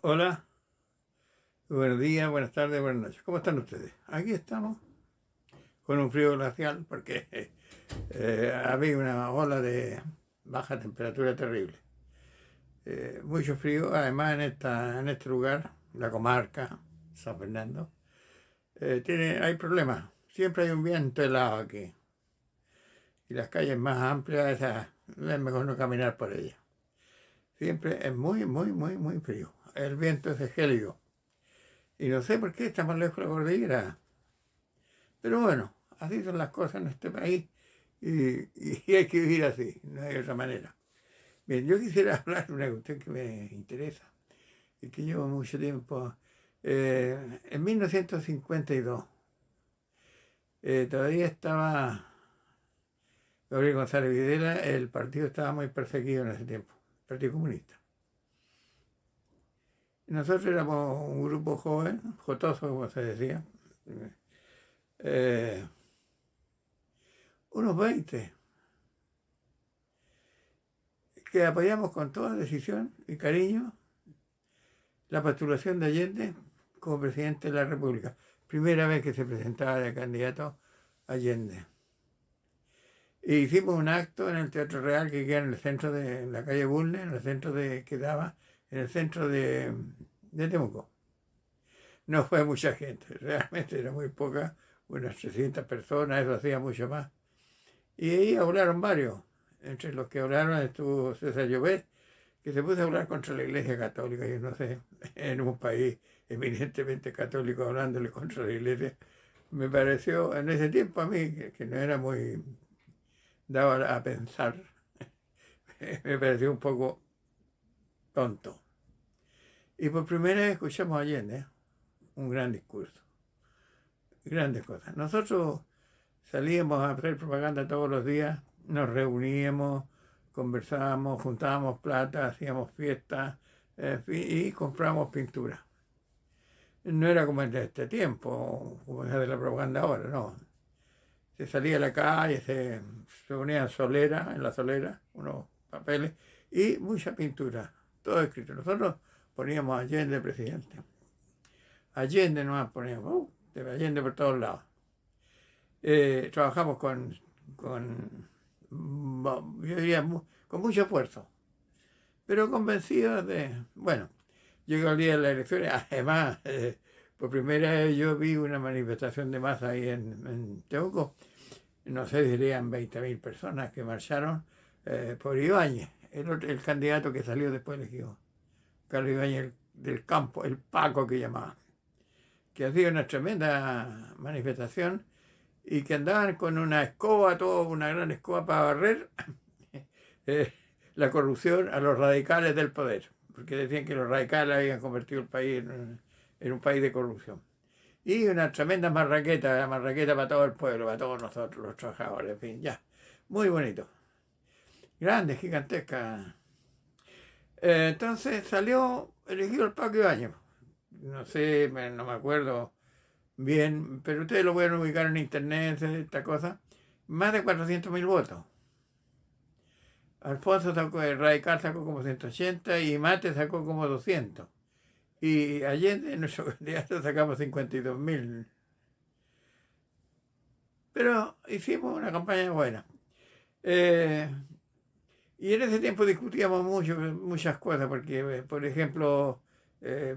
Hola, buenos días, buenas tardes, buenas noches. ¿Cómo están ustedes? Aquí estamos con un frío glacial porque había una ola de baja temperatura terrible. Mucho frío, además en este lugar, la comarca, San Fernando, hay problemas. Siempre hay un viento helado aquí. Y las calles más amplias, es mejor no caminar por ellas. Siempre es muy frío. El viento es de gélido. Y no sé por qué está más lejos de la cordillera. Pero bueno, así son las cosas en este país y hay que vivir así, no hay otra manera. Bien, yo quisiera hablar de una cuestión que me interesa y que llevo mucho tiempo. En 1952 todavía estaba Gabriel González Videla, el partido estaba muy perseguido en ese tiempo, el Partido Comunista. Nosotros éramos un grupo joven, jotoso como se decía, eh, unos 20, que apoyamos con toda decisión y cariño la postulación de Allende como presidente de la República. Primera vez que se presentaba de candidato Allende. E hicimos un acto en el Teatro Real que queda en el centro de en la calle Bulnes, en el centro de quedaba en el centro de Temuco. No fue mucha gente, realmente era muy poca, unas 300 personas, eso hacía mucho más. Y ahí hablaron varios. Entre los que hablaron estuvo César Llobet, que se puso a hablar contra la Iglesia Católica. Yo no sé, en un país eminentemente católico hablándole contra la Iglesia, me pareció en ese tiempo a mí, que no era muy dado a pensar, me pareció un poco tonto. Y por primera vez escuchamos a Allende, un gran discurso, grandes cosas. Nosotros salíamos a hacer propaganda todos los días, nos reuníamos, conversábamos, juntábamos plata, hacíamos fiestas y comprábamos pintura. No era como el de este tiempo, como es de la propaganda ahora, no. Se salía a la calle, se unían solera, en la solera, unos papeles y mucha pintura, todo escrito. Nosotros poníamos Allende presidente. Allende nomás poníamos, Allende por todos lados. Trabajamos yo diría, con mucho esfuerzo, pero convencidos bueno, llegó el día de las elecciones, además, por primera vez yo vi una manifestación de masa ahí en Temuco, no sé, dirían 20.000 personas que marcharon por Ibáñez, el candidato que salió después elegido, Carlos Ibáñez del Campo, el Paco que llamaban, que hacía una tremenda manifestación y que andaban con una escoba, toda una gran escoba para barrer eh, la corrupción a los radicales del poder, porque decían que los radicales habían convertido el país en un país de corrupción. Y una tremenda marraqueta, la marraqueta para todo el pueblo, para todos nosotros, los trabajadores, en fin, ya. Muy bonito. Grande, gigantesca. Entonces salió elegido el Paco Ibáñez. No sé, no me acuerdo bien, pero ustedes lo pueden ubicar en internet, esta cosa. Más de 400.000 votos. Alfonso sacó, el Radical sacó como 180 y Mate sacó como 200. Y Allende, en nuestro candidato, sacamos 52.000. Pero hicimos una campaña buena. Eh, y en ese tiempo discutíamos muchas cosas, porque, por ejemplo,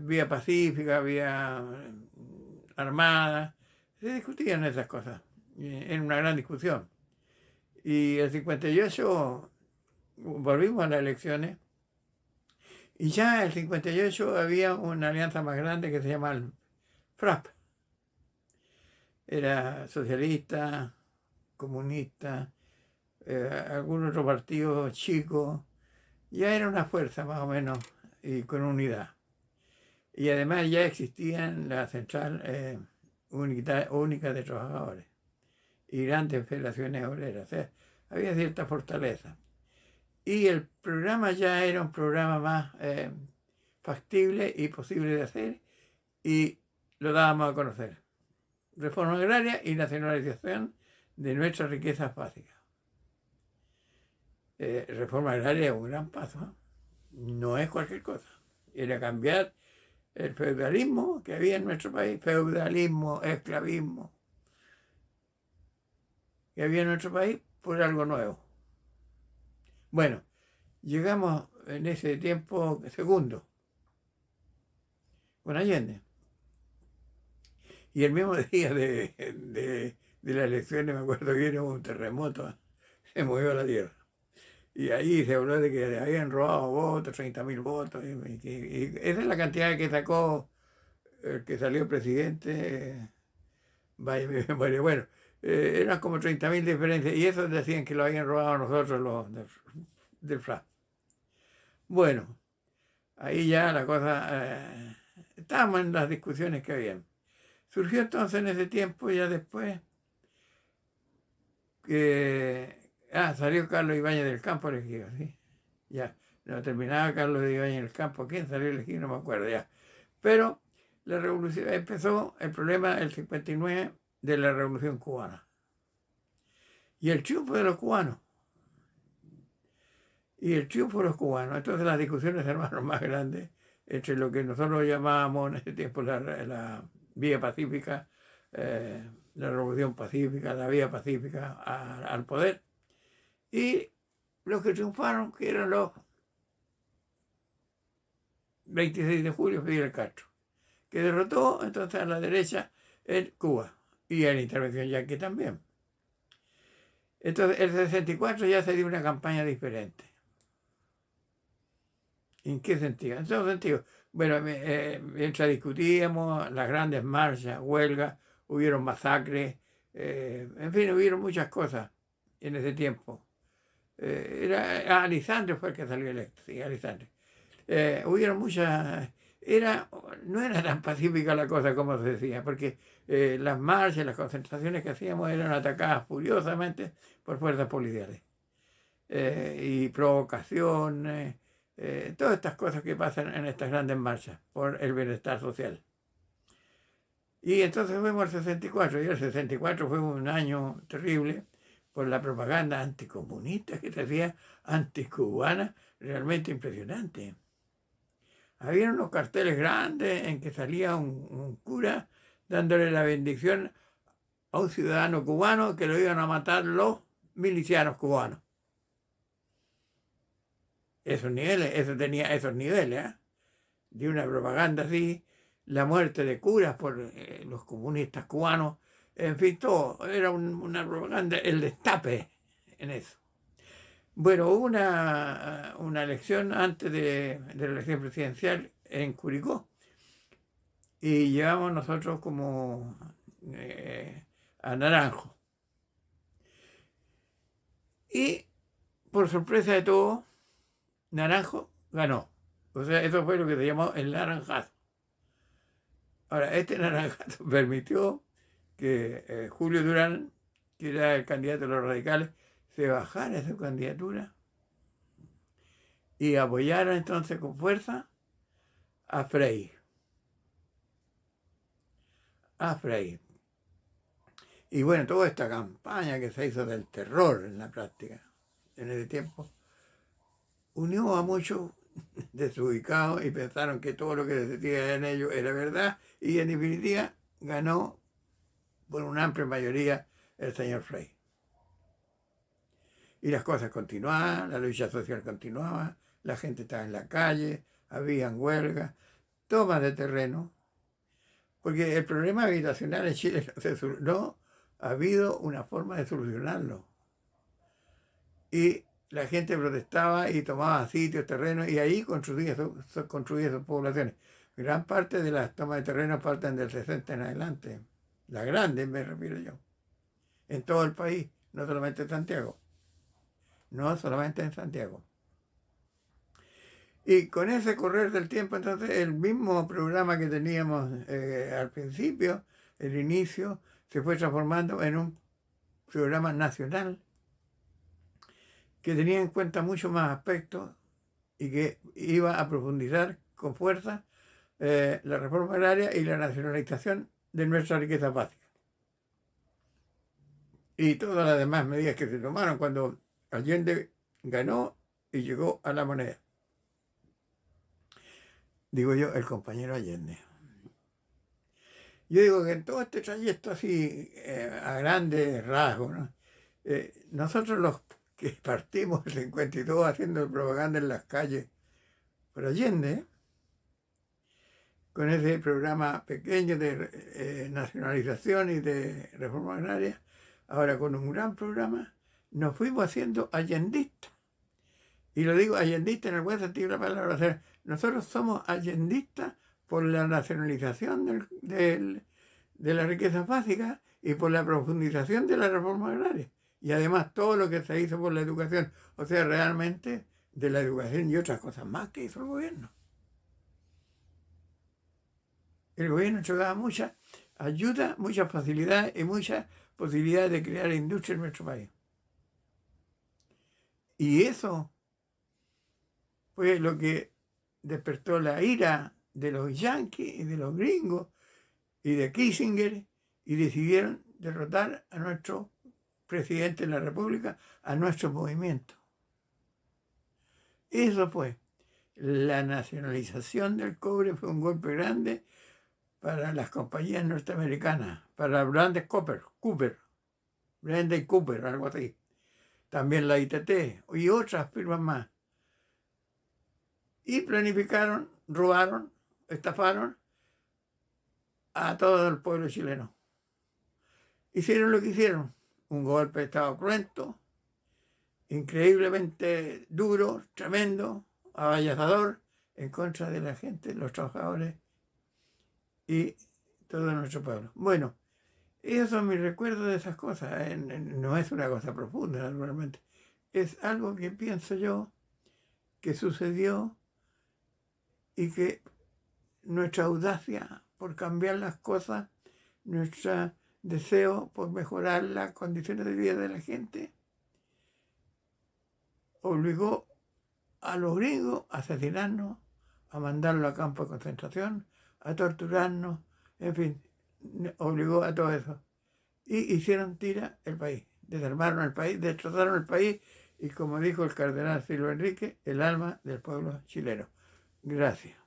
vía pacífica, vía armada, se discutían esas cosas, en una gran discusión. Y el 58 volvimos a las elecciones y ya en el 58 había una alianza más grande que se llama el FRAP. Era socialista, comunista, algún otro partido chico. Ya era una fuerza más o menos y con unidad. Y además ya existían la central única de trabajadores y grandes federaciones obreras. O sea, había cierta fortaleza. Y el programa ya era un programa más factible y posible de hacer y lo dábamos a conocer. Reforma agraria y nacionalización de nuestras riquezas básicas. Reforma agraria es un gran paso, ¿eh? No es cualquier cosa. Era cambiar el feudalismo que había en nuestro país, feudalismo, esclavismo que había en nuestro país, por algo nuevo. Bueno, llegamos en ese tiempo segundo, con Allende. Y el mismo día de las elecciones, me acuerdo que era un terremoto, se movió la tierra. Y ahí se habló de que habían robado votos, 30.000 votos. Y esa es la cantidad que sacó el que salió presidente. Vaya mi memoria. Bueno, eran como 30.000 diferencias. Y eso decían que lo habían robado nosotros los del FRA. Bueno, ahí ya la cosa. Estábamos en las discusiones que habían. Surgió entonces en ese tiempo, ya después, que salió Carlos Ibáñez del Campo elegido, ¿sí? Ya, no terminaba Carlos Ibáñez del Campo. ¿Quién salió elegido? No me acuerdo ya. Pero la revolución empezó, el problema del 59 de la revolución cubana. Y el triunfo de los cubanos. Y el triunfo de los cubanos. Entonces las discusiones, hermanos, más grandes entre lo que nosotros llamábamos en ese tiempo la vía pacífica, la revolución pacífica, la vía pacífica al poder, y los que triunfaron, que eran los 26 de julio, Fidel Castro, que derrotó entonces a la derecha en Cuba y en la intervención yanqui también. Entonces, el 64 ya se dio una campaña diferente. ¿En qué sentido? En todo sentido. Bueno, mientras discutíamos las grandes marchas, huelgas, hubieron masacres, en fin, hubieron muchas cosas en ese tiempo. Alisandre fue el que salió electo, sí, Alisandre. Hubieron muchas. No era tan pacífica la cosa como se decía, porque las marchas, las concentraciones que hacíamos eran atacadas furiosamente por fuerzas policiales. Y provocaciones, todas estas cosas que pasan en estas grandes marchas por el bienestar social. Y entonces fuimos al 64, y el 64 fue un año terrible por la propaganda anticomunista que se hacía, anticubana, realmente impresionante. Había unos carteles grandes en que salía un cura dándole la bendición a un ciudadano cubano que lo iban a matar los milicianos cubanos. Esos niveles, eso tenía esos niveles, de una propaganda así, la muerte de curas por los comunistas cubanos, en fin, todo, era una propaganda, el destape en eso. Bueno, hubo una elección antes de la elección presidencial en Curicó, y llevamos nosotros como a Naranjo. Y por sorpresa de todo, Naranjo ganó. O sea, eso fue lo que se llamó el naranjazo. Ahora, este naranjazo permitió que Julio Durán, que era el candidato de los radicales, se bajara de su candidatura y apoyara entonces con fuerza a Frei. Y bueno, toda esta campaña que se hizo del terror en la práctica en ese tiempo, unió a muchos desubicados y pensaron que todo lo que se decía en ellos era verdad, y en definitiva ganó por una amplia mayoría el señor Frei. Y las cosas continuaban, la lucha social continuaba, la gente estaba en la calle, habían huelgas, tomas de terreno, porque el problema habitacional en Chile no ha habido una forma de solucionarlo. Y la gente protestaba y tomaba sitios, terrenos, y ahí construía sus poblaciones. Gran parte de las tomas de terreno parten del 60 en adelante. Las grandes me refiero yo. En todo el país, no solamente en Santiago. No solamente en Santiago. Y con ese correr del tiempo, entonces, el mismo programa que teníamos al principio, el inicio, se fue transformando en un programa nacional que tenía en cuenta muchos más aspectos y que iba a profundizar con fuerza la reforma agraria y la nacionalización de nuestras riquezas básicas. Y todas las demás medidas que se tomaron cuando Allende ganó y llegó a la moneda. digo yo, el compañero Allende. Yo digo que en todo este trayecto así, a grandes rasgos, ¿no? Nosotros los que partimos el 52 haciendo propaganda en las calles por Allende, con ese programa pequeño de nacionalización y de reforma agraria, ahora con un gran programa, nos fuimos haciendo allendistas. Y lo digo allendista en el buen sentido de la palabra. O sea, nosotros somos allendistas por la nacionalización de las riquezas básicas y por la profundización de la reforma agraria. Y además todo lo que se hizo por la educación. O sea, realmente de la educación y otras cosas más que hizo el gobierno. El gobierno entregaba mucha ayuda, mucha facilidad y muchas posibilidades de crear industria en nuestro país. Y eso fue lo que despertó la ira de los yanquis y de los gringos y de Kissinger, y decidieron derrotar a nuestro presidente de la República, a nuestro movimiento. Eso fue. La nacionalización del cobre fue un golpe grande para las compañías norteamericanas, para Brandes Cooper, Brandes Cooper, algo así. También la ITT y otras firmas más. Y planificaron, robaron, estafaron a todo el pueblo chileno. Hicieron lo que hicieron, un golpe de Estado cruento, increíblemente duro, tremendo, avallazador, en contra de la gente, los trabajadores y todo nuestro pueblo. Bueno, esos son mis recuerdos de esas cosas. No es una cosa profunda, naturalmente. Es algo que pienso yo que sucedió y que nuestra audacia por cambiar las cosas, nuestro deseo por mejorar las condiciones de vida de la gente, obligó a los gringos a asesinarnos, a mandarlos a campos de concentración, a torturarnos, en fin, obligó a todo eso. Y hicieron tira el país, desarmaron el país, destrozaron el país y, como dijo el cardenal Silva Enrique, el alma del pueblo chileno. Gracias.